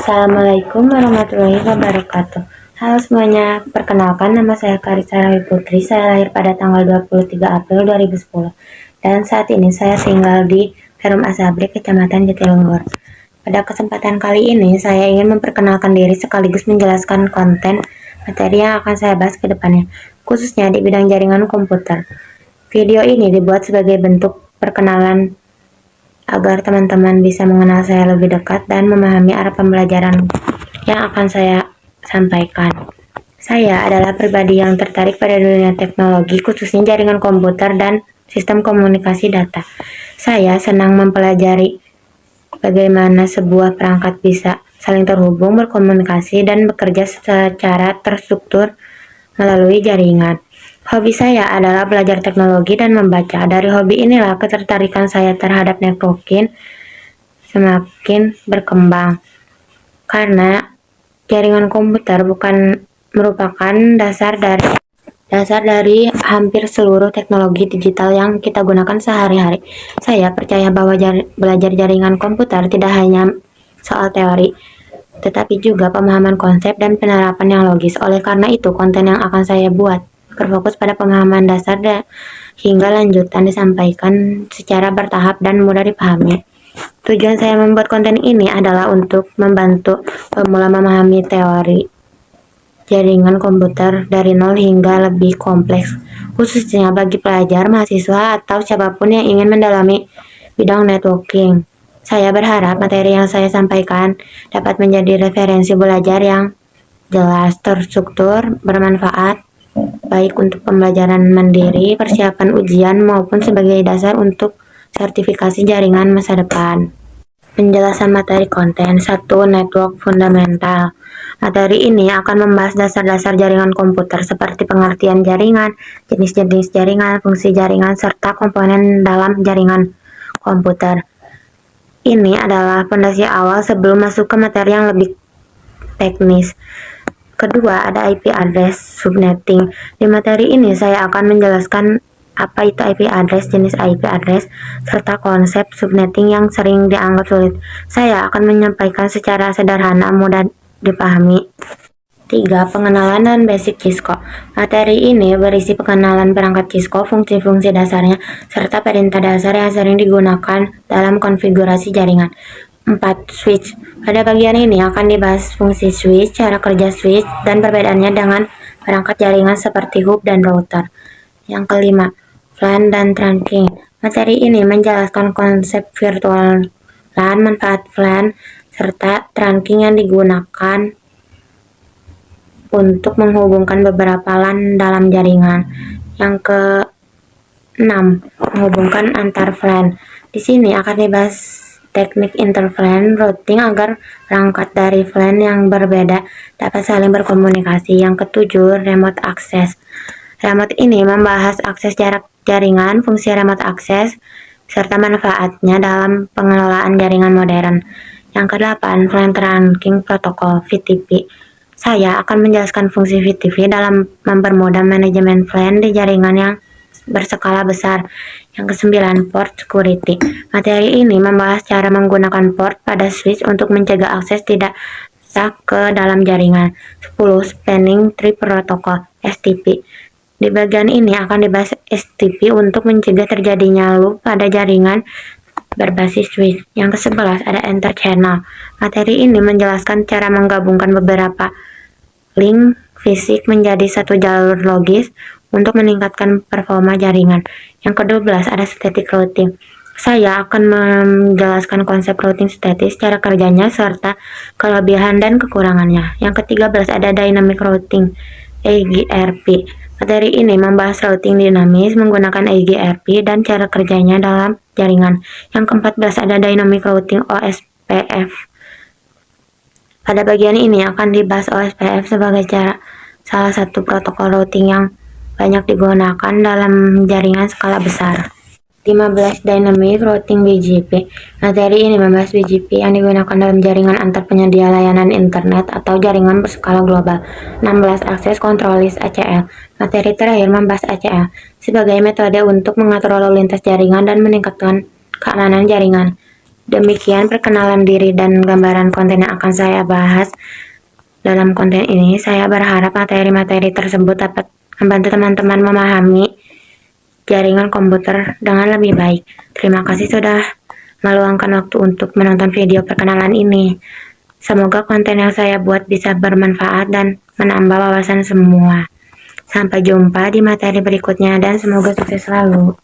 Assalamualaikum warahmatullahi wabarakatuh. Halo semuanya, perkenalkan nama saya Karissa Rawi Putri. Saya lahir pada tanggal 23 April 2010 dan saat ini saya tinggal di Perum Asabri, Kecamatan Jatiluhur. Pada kesempatan kali ini saya ingin memperkenalkan diri sekaligus menjelaskan konten materi yang akan saya bahas ke depannya, khususnya di bidang jaringan komputer. Video ini dibuat sebagai bentuk perkenalan agar teman-teman bisa mengenal saya lebih dekat dan memahami arah pembelajaran yang akan saya sampaikan. Saya adalah pribadi yang tertarik pada dunia teknologi, khususnya jaringan komputer dan sistem komunikasi data. Saya senang mempelajari bagaimana sebuah perangkat bisa saling terhubung, berkomunikasi, dan bekerja secara terstruktur melalui jaringan. Hobi saya adalah belajar teknologi dan membaca. Dari hobi inilah ketertarikan saya terhadap networking semakin berkembang. Karena jaringan komputer bukan merupakan dasar dari hampir seluruh teknologi digital yang kita gunakan sehari-hari. Saya percaya bahwa belajar jaringan komputer tidak hanya soal teori, tetapi juga pemahaman konsep dan penerapan yang logis. Oleh karena itu, konten yang akan saya buat berfokus pada pemahaman dasar hingga lanjutan disampaikan secara bertahap dan mudah dipahami. Tujuan saya membuat konten ini adalah untuk membantu pemula memahami teori jaringan komputer dari nol hingga lebih kompleks, khususnya bagi pelajar, mahasiswa, atau siapapun yang ingin mendalami bidang networking. Saya berharap materi yang saya sampaikan dapat menjadi referensi belajar yang jelas, terstruktur, bermanfaat, baik untuk pembelajaran mandiri, persiapan ujian, maupun sebagai dasar untuk sertifikasi jaringan masa depan. Penjelasan materi konten 1. Network fundamental. Materi ini akan membahas dasar-dasar jaringan komputer seperti pengertian jaringan, jenis-jenis jaringan, fungsi jaringan, serta komponen dalam jaringan komputer. Ini adalah fondasi awal sebelum masuk ke materi yang lebih teknis. Kedua, ada IP address subnetting. Di materi ini saya akan menjelaskan apa itu IP address, jenis IP address, serta konsep subnetting yang sering dianggap sulit. Saya akan menyampaikan secara sederhana, mudah dipahami. 3. Pengenalan dan basic Cisco. Materi ini berisi pengenalan perangkat Cisco, fungsi-fungsi dasarnya, serta perintah dasar yang sering digunakan dalam konfigurasi jaringan. 4. Switch. Pada bagian ini akan dibahas fungsi switch, cara kerja switch, dan perbedaannya dengan perangkat jaringan seperti hub dan router. Yang kelima, VLAN dan trunking. Materi ini menjelaskan konsep virtual LAN, manfaat VLAN, serta trunking yang digunakan untuk menghubungkan beberapa LAN dalam jaringan. Yang keenam, menghubungkan antar VLAN. Di sini akan dibahas teknik interVLAN routing agar perangkat dari VLAN yang berbeda dapat saling berkomunikasi. Yang ketujuh, remote access. Remote ini membahas akses jarak jaringan, fungsi remote access, serta manfaatnya dalam pengelolaan jaringan modern. Yang kedelapan, VLAN trunking protocol (VTP). Saya akan menjelaskan fungsi VTP dalam mempermudah manajemen VLAN di jaringan yang berskala besar. Yang kesembilan, port security. Materi ini membahas cara menggunakan port pada switch untuk mencegah akses tidak sah ke dalam jaringan. 10. Spanning Tree Protocol (STP). Di bagian ini akan dibahas STP untuk mencegah terjadinya loop pada jaringan berbasis switch. Yang ke-11 ada enter channel. Materi ini menjelaskan cara menggabungkan beberapa link fisik menjadi satu jalur logis untuk meningkatkan performa jaringan. Yang ke-12 ada static routing. Saya akan menjelaskan konsep routing statis, cara kerjanya, serta kelebihan dan kekurangannya. Yang ke-13 ada dynamic routing (EGRP). Materi ini membahas routing dinamis menggunakan EGRP dan cara kerjanya dalam jaringan. Yang ke-14 ada dynamic routing (OSPF). Pada bagian ini akan dibahas OSPF sebagai salah satu protokol routing yang banyak digunakan dalam jaringan skala besar. 15. Dynamic Routing (BGP). Materi ini membahas BGP yang digunakan dalam jaringan antar penyedia layanan internet atau jaringan berskala global. 16. Access Control List (ACL). Materi terakhir membahas ACL sebagai metode untuk mengatur lalu lintas jaringan dan meningkatkan keamanan jaringan. Demikian perkenalan diri dan gambaran konten yang akan saya bahas. Dalam konten ini, saya berharap materi-materi tersebut dapat membantu teman-teman memahami jaringan komputer dengan lebih baik. Terima kasih sudah meluangkan waktu untuk menonton video perkenalan ini. Semoga konten yang saya buat bisa bermanfaat dan menambah wawasan semua. Sampai jumpa di materi berikutnya dan semoga sukses selalu.